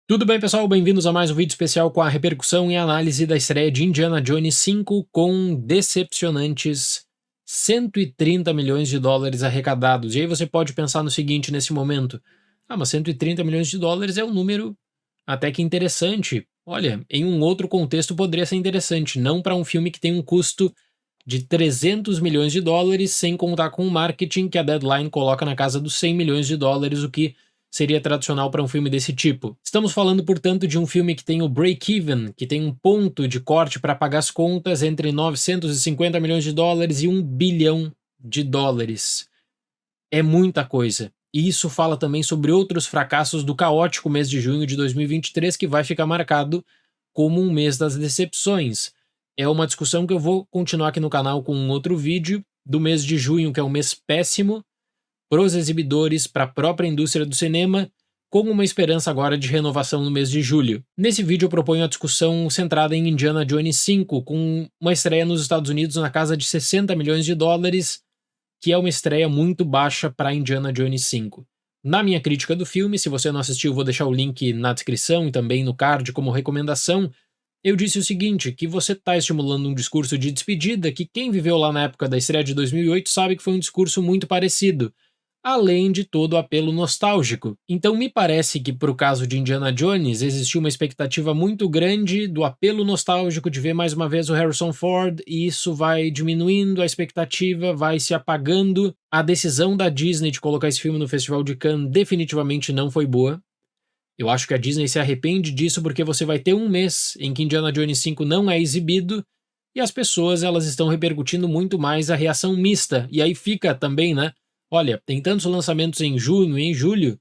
Tudo bem, pessoal? Bem-vindos a mais um vídeo especial com a repercussão e análise da estreia de Indiana Jones 5 com decepcionantes 130 milhões de dólares arrecadados. E aí você pode pensar no seguinte nesse momento: mas 130 milhões de dólares é um número até que interessante. Olha, em um outro contexto poderia ser interessante, não para um filme que tem um custo de 300 milhões de dólares, sem contar com o marketing que a Deadline coloca na casa dos 100 milhões de dólares, o que seria tradicional para um filme desse tipo. Estamos falando, portanto, de um filme que tem o break-even, que tem um ponto de corte para pagar as contas entre 950 milhões de dólares e 1 bilhão de dólares. É muita coisa. E isso fala também sobre outros fracassos do caótico mês de junho de 2023, que vai ficar marcado como um mês das decepções. É uma discussão que eu vou continuar aqui no canal com um outro vídeo do mês de junho, que é um mês péssimo para os exibidores, para a própria indústria do cinema, com uma esperança agora de renovação no mês de julho. Nesse vídeo eu proponho a discussão centrada em Indiana Jones 5, com uma estreia nos Estados Unidos na casa de 60 milhões de dólares, que é uma estreia muito baixa para Indiana Jones 5. Na minha crítica do filme, se você não assistiu, vou deixar o link na descrição e também no card como recomendação. Eu disse o seguinte, que você está estimulando um discurso de despedida que quem viveu lá na época da estreia de 2008 sabe que foi um discurso muito parecido, além de todo o apelo nostálgico. Então me parece que pro caso de Indiana Jones existiu uma expectativa muito grande do apelo nostálgico de ver mais uma vez o Harrison Ford, e isso vai diminuindo, a expectativa vai se apagando. A decisão da Disney de colocar esse filme no Festival de Cannes definitivamente não foi boa. Eu acho que a Disney se arrepende disso porque você vai ter um mês em que Indiana Jones 5 não é exibido e as pessoas elas estão repercutindo muito mais a reação mista. E aí fica também, né? Olha, tem tantos lançamentos em junho e em julho,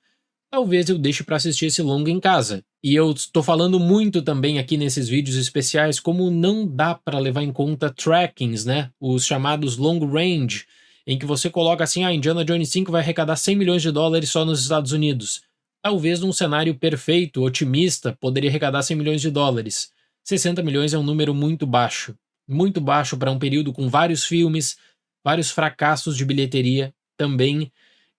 talvez eu deixe para assistir esse longa em casa. E eu estou falando muito também aqui nesses vídeos especiais como não dá para levar em conta trackings, né? Os chamados long range, em que você coloca assim, Indiana Jones 5 vai arrecadar 100 milhões de dólares só nos Estados Unidos. Talvez num cenário perfeito, otimista, poderia arrecadar 100 milhões de dólares. 60 milhões é um número muito baixo para um período com vários filmes, vários fracassos de bilheteria também,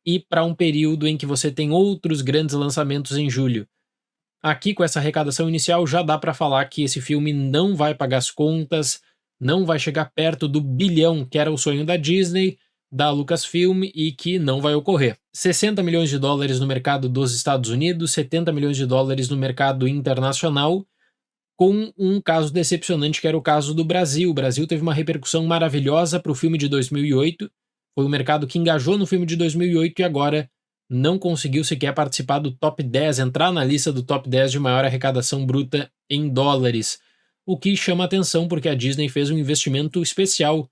e para um período em que você tem outros grandes lançamentos em julho. Aqui, com essa arrecadação inicial, já dá para falar que esse filme não vai pagar as contas, não vai chegar perto do bilhão, que era o sonho da Disney, da Lucasfilm, e que não vai ocorrer. 60 milhões de dólares no mercado dos Estados Unidos, 70 milhões de dólares no mercado internacional, com um caso decepcionante que era o caso do Brasil. O Brasil teve uma repercussão maravilhosa para o filme de 2008, foi o mercado que engajou no filme de 2008 e agora não conseguiu sequer participar do top 10, entrar na lista do top 10 de maior arrecadação bruta em dólares. O que chama atenção porque a Disney fez um investimento especial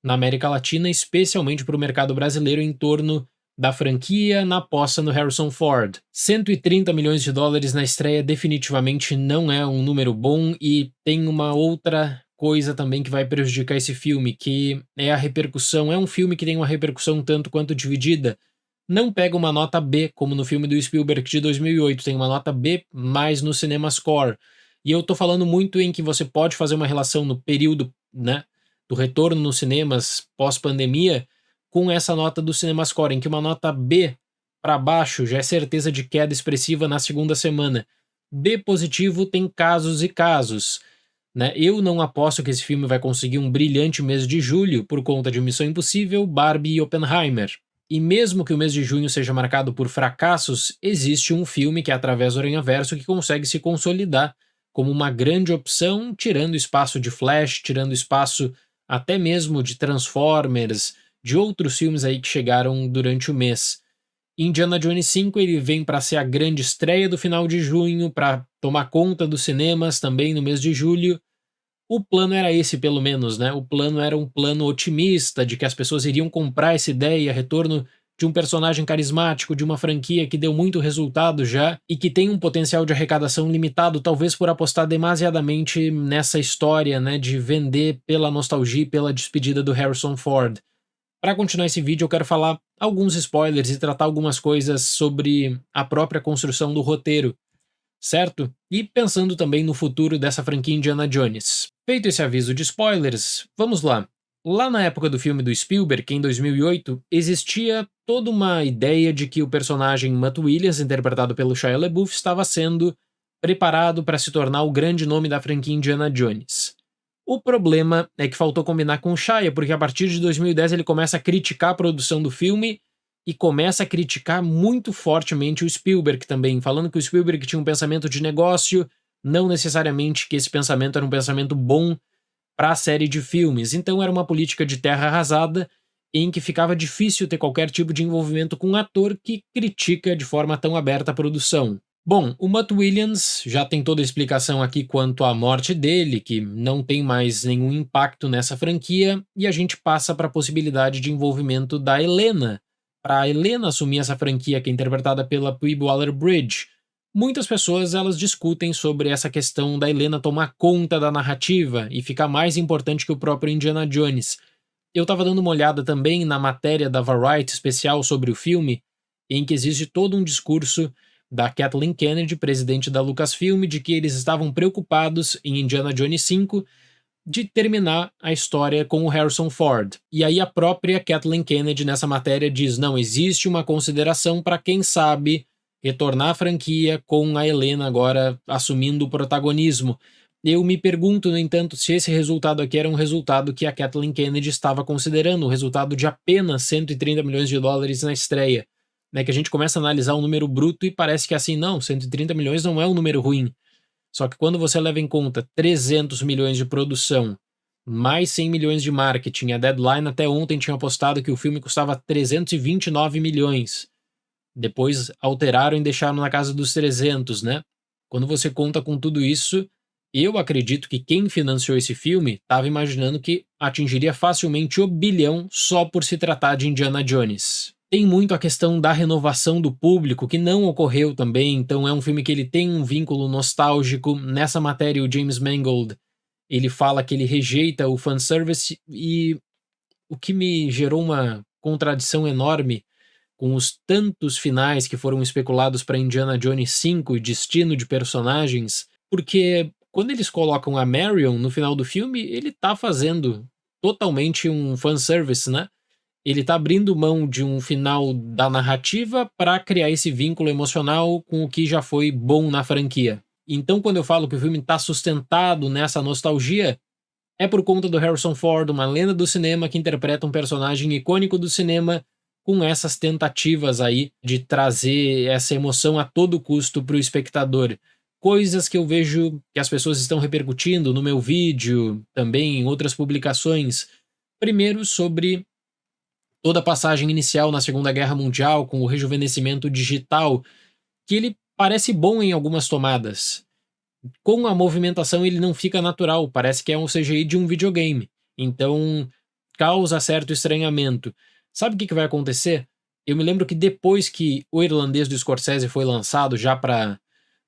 na América Latina, especialmente para o mercado brasileiro, em torno da franquia, na aposta no Harrison Ford. 130 milhões de dólares na estreia definitivamente não é um número bom, e tem uma outra coisa também que vai prejudicar esse filme, que é a repercussão. É um filme que tem uma repercussão tanto quanto dividida. Não pega uma nota B, como no filme do Spielberg de 2008, tem uma nota B mais no CinemaScore. E eu tô falando muito em que você pode fazer uma relação no período, né, do retorno nos cinemas pós-pandemia, com essa nota do CinemaScore, em que uma nota B para baixo já é certeza de queda expressiva na segunda semana. B positivo tem casos e casos, né? Eu não aposto que esse filme vai conseguir um brilhante mês de julho por conta de Missão Impossível, Barbie e Oppenheimer. E mesmo que o mês de junho seja marcado por fracassos, existe um filme que é Através do Aranhaverso que consegue se consolidar como uma grande opção, tirando espaço de Flash, tirando espaço até mesmo de Transformers, de outros filmes aí que chegaram durante o mês. Indiana Jones 5 ele vem para ser a grande estreia do final de junho, para tomar conta dos cinemas também no mês de julho. O plano era esse, pelo menos, né? O plano era um plano otimista, de que as pessoas iriam comprar essa ideia, retorno de um personagem carismático, de uma franquia que deu muito resultado já e que tem um potencial de arrecadação limitado, talvez por apostar demasiadamente nessa história, né, de vender pela nostalgia e pela despedida do Harrison Ford. Para continuar esse vídeo, eu quero falar alguns spoilers e tratar algumas coisas sobre a própria construção do roteiro, certo? E pensando também no futuro dessa franquia Indiana Jones. Feito esse aviso de spoilers, vamos lá. Lá na época do filme do Spielberg, em 2008, existia toda uma ideia de que o personagem Matt Williams, interpretado pelo Shia LaBeouf, estava sendo preparado para se tornar o grande nome da franquia Indiana Jones. O problema é que faltou combinar com o Shia, porque a partir de 2010 ele começa a criticar a produção do filme e começa a criticar muito fortemente o Spielberg também, falando que o Spielberg tinha um pensamento de negócio, não necessariamente que esse pensamento era um pensamento bom para a série de filmes. Então era uma política de terra arrasada em que ficava difícil ter qualquer tipo de envolvimento com um ator que critica de forma tão aberta a produção. Bom, o Mutt Williams já tem toda a explicação aqui quanto à morte dele, que não tem mais nenhum impacto nessa franquia, e a gente passa para a possibilidade de envolvimento da Helena, para a Helena assumir essa franquia que é interpretada pela Phoebe Waller-Bridge. Muitas pessoas elas discutem sobre essa questão da Helena tomar conta da narrativa e ficar mais importante que o próprio Indiana Jones. Eu estava dando uma olhada também na matéria da Variety especial sobre o filme, em que existe todo um discurso da Kathleen Kennedy, presidente da Lucasfilm, de que eles estavam preocupados em Indiana Jones 5 de terminar a história com o Harrison Ford. E aí a própria Kathleen Kennedy nessa matéria diz: não, existe uma consideração para quem sabe retornar à franquia com a Helena agora assumindo o protagonismo. Eu me pergunto, no entanto, se esse resultado aqui era um resultado que a Kathleen Kennedy estava considerando, o resultado de apenas 130 milhões de dólares na estreia. Né, que a gente começa a analisar o número bruto e parece que assim, não, 130 milhões não é um número ruim. Só que quando você leva em conta 300 milhões de produção, mais 100 milhões de marketing, a Deadline até ontem tinha apostado que o filme custava 329 milhões. Depois alteraram e deixaram na casa dos 300, né? Quando você conta com tudo isso, eu acredito que quem financiou esse filme estava imaginando que atingiria facilmente o bilhão só por se tratar de Indiana Jones. Tem muito a questão da renovação do público, que não ocorreu também, então é um filme que ele tem um vínculo nostálgico. Nessa matéria, o James Mangold, ele fala que ele rejeita o fanservice, e o que me gerou uma contradição enorme com os tantos finais que foram especulados para Indiana Jones 5 e destino de personagens, porque quando eles colocam a Marion no final do filme, ele tá fazendo totalmente um fanservice, né? Ele tá abrindo mão de um final da narrativa para criar esse vínculo emocional com o que já foi bom na franquia. Então, quando eu falo que o filme está sustentado nessa nostalgia, é por conta do Harrison Ford, uma lenda do cinema que interpreta um personagem icônico do cinema, com essas tentativas aí de trazer essa emoção a todo custo para o espectador. Coisas que eu vejo que as pessoas estão repercutindo no meu vídeo, também em outras publicações. Primeiro, sobre toda a passagem inicial na Segunda Guerra Mundial, com o rejuvenescimento digital, que ele parece bom em algumas tomadas. Com a movimentação ele não fica natural, parece que é um CGI de um videogame. Então causa certo estranhamento. Sabe o que vai acontecer? Eu me lembro que depois que O Irlandês do Scorsese foi lançado já para,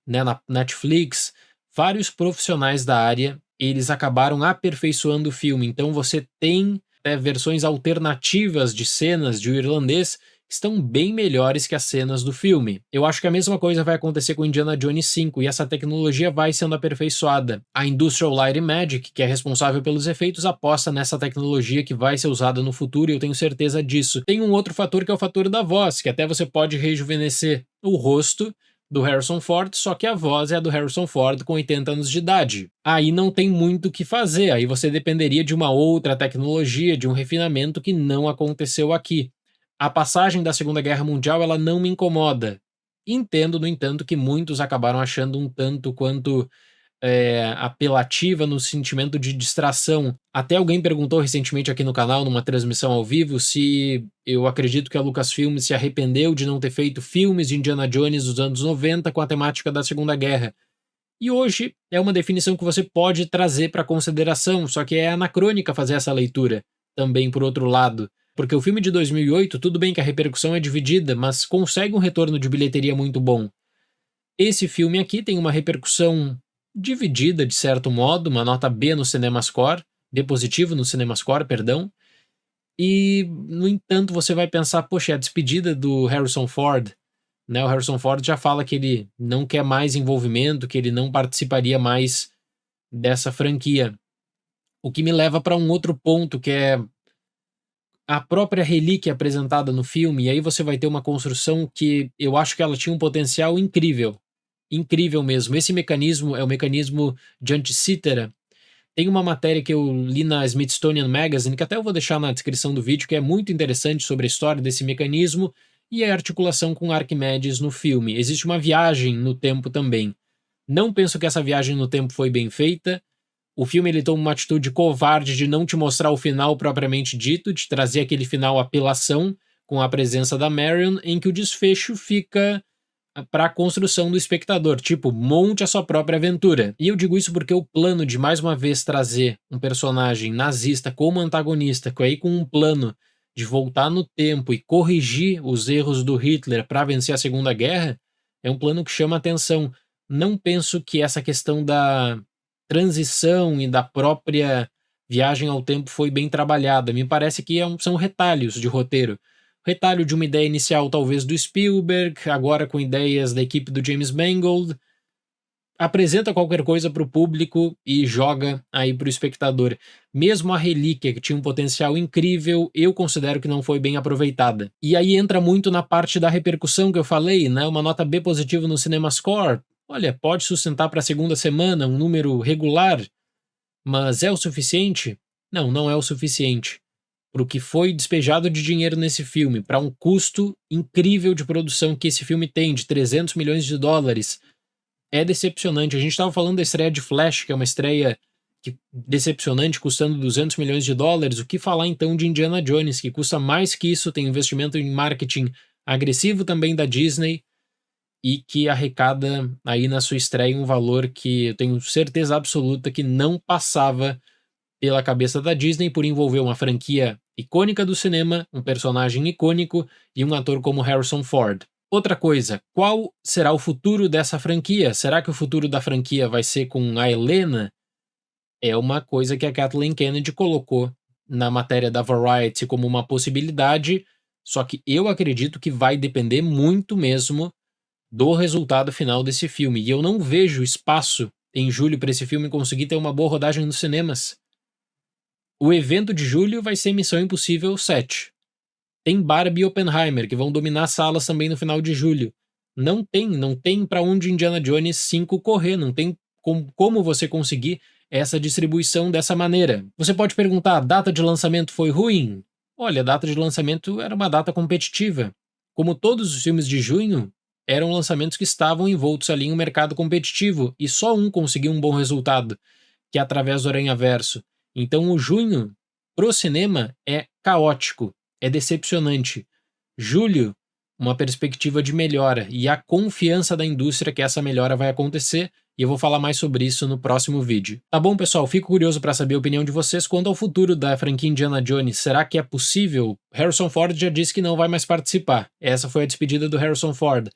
né, na Netflix, vários profissionais da área eles acabaram aperfeiçoando o filme. Então você tem versões alternativas de cenas de O Irlandês que estão bem melhores que as cenas do filme. Eu acho que a mesma coisa vai acontecer com Indiana Jones 5 e essa tecnologia vai sendo aperfeiçoada. A Industrial Light and Magic, que é responsável pelos efeitos, aposta nessa tecnologia que vai ser usada no futuro e eu tenho certeza disso. Tem um outro fator que é o fator da voz, que até você pode rejuvenescer o rosto do Harrison Ford, só que a voz é a do Harrison Ford com 80 anos de idade. Aí não tem muito o que fazer, aí você dependeria de uma outra tecnologia, de um refinamento que não aconteceu aqui. A passagem da Segunda Guerra Mundial ela não me incomoda. Entendo, no entanto, que muitos acabaram achando um tanto quanto apelativa no sentimento de distração. Até alguém perguntou recentemente aqui no canal, numa transmissão ao vivo, se eu acredito que a Lucasfilm se arrependeu de não ter feito filmes de Indiana Jones dos anos 90 com a temática da Segunda Guerra. E hoje é uma definição que você pode trazer para consideração, só que é anacrônica fazer essa leitura, também por outro lado. Porque o filme de 2008, tudo bem que a repercussão é dividida, mas consegue um retorno de bilheteria muito bom. Esse filme aqui tem uma repercussão dividida, de certo modo, uma nota B no CinemaScore, B positivo no CinemaScore, perdão. E, no entanto, você vai pensar, poxa, é a despedida do Harrison Ford, né? O Harrison Ford já fala que ele não quer mais envolvimento, que ele não participaria mais dessa franquia. O que me leva para um outro ponto, que é a própria relíquia apresentada no filme, e aí você vai ter uma construção que eu acho que ela tinha um potencial incrível. incrível mesmo. Esse mecanismo é o mecanismo de anti-cítera. Tem uma matéria que eu li na Smithsonian Magazine, que até eu vou deixar na descrição do vídeo, que é muito interessante sobre a história desse mecanismo e a articulação com Arquimedes no filme. Existe uma viagem no tempo também. Não penso que essa viagem no tempo foi bem feita. O filme ele toma uma atitude covarde de não te mostrar o final propriamente dito, de trazer aquele final apelação com a presença da Marion, em que o desfecho fica para a construção do espectador, tipo, monte a sua própria aventura. E eu digo isso porque o plano de mais uma vez trazer um personagem nazista como antagonista, com um plano de voltar no tempo e corrigir os erros do Hitler para vencer a Segunda Guerra, é um plano que chama atenção. Não penso que essa questão da transição e da própria viagem ao tempo foi bem trabalhada. Me parece que são retalhos de roteiro. Retalho de uma ideia inicial, talvez, do Spielberg, agora com ideias da equipe do James Mangold. Apresenta qualquer coisa para o público e joga aí para o espectador. Mesmo a Relíquia, que tinha um potencial incrível, eu considero que não foi bem aproveitada. E aí entra muito na parte da repercussão que eu falei, né? Uma nota B positiva no CinemaScore. Olha, pode sustentar para a segunda semana um número regular, mas é o suficiente? Não, não é o suficiente. Para o que foi despejado de dinheiro nesse filme, para um custo incrível de produção que esse filme tem, de 300 milhões de dólares, é decepcionante. A gente estava falando da estreia de Flash, que é uma estreia decepcionante, custando 200 milhões de dólares. O que falar então de Indiana Jones, que custa mais que isso, tem investimento em marketing agressivo também da Disney e que arrecada aí na sua estreia um valor que eu tenho certeza absoluta que não passava pela cabeça da Disney por envolver uma franquia icônica do cinema, um personagem icônico e um ator como Harrison Ford. Outra coisa, qual será o futuro dessa franquia? Será que o futuro da franquia vai ser com a Helena? É uma coisa que a Kathleen Kennedy colocou na matéria da Variety como uma possibilidade, só que eu acredito que vai depender muito mesmo do resultado final desse filme. E eu não vejo espaço em julho para esse filme conseguir ter uma boa rodagem nos cinemas. O evento de julho vai ser Missão Impossível 7. Tem Barbie e Oppenheimer, que vão dominar salas também no final de julho. Não tem para onde Indiana Jones 5 correr, não tem como você conseguir essa distribuição dessa maneira. Você pode perguntar, a data de lançamento foi ruim? Olha, a data de lançamento era uma data competitiva. Como todos os filmes de junho, eram lançamentos que estavam envoltos ali em um mercado competitivo, e só um conseguiu um bom resultado, que é através do Aranhaverso. Então o junho, pro cinema, é caótico, é decepcionante. Julho, uma perspectiva de melhora e a confiança da indústria que essa melhora vai acontecer, e eu vou falar mais sobre isso no próximo vídeo. Tá bom, pessoal? Fico curioso para saber a opinião de vocês quanto ao futuro da franquia Indiana Jones. Será que é possível? Harrison Ford já disse que não vai mais participar. Essa foi a despedida do Harrison Ford.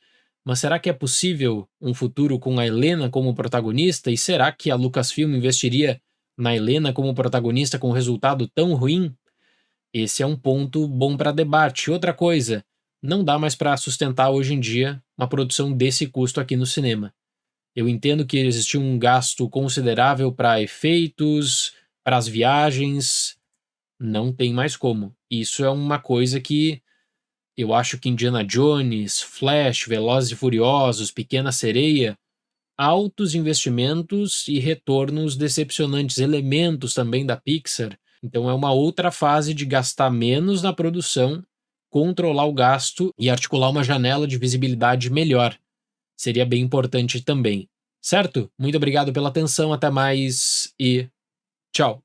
Mas será que é possível um futuro com a Helena como protagonista? E será que a Lucasfilm investiria na Helena como protagonista com um resultado tão ruim? Esse é um ponto bom para debate. Outra coisa, não dá mais para sustentar hoje em dia uma produção desse custo aqui no cinema. Eu entendo que existiu um gasto considerável para efeitos, para as viagens, não tem mais como. Isso é uma coisa que eu acho que Indiana Jones, Flash, Velozes e Furiosos, Pequena Sereia, altos investimentos e retornos decepcionantes, elementos também da Pixar. Então é uma outra fase de gastar menos na produção, controlar o gasto e articular uma janela de visibilidade melhor. Seria bem importante também. Certo? Muito obrigado pela atenção, até mais e tchau!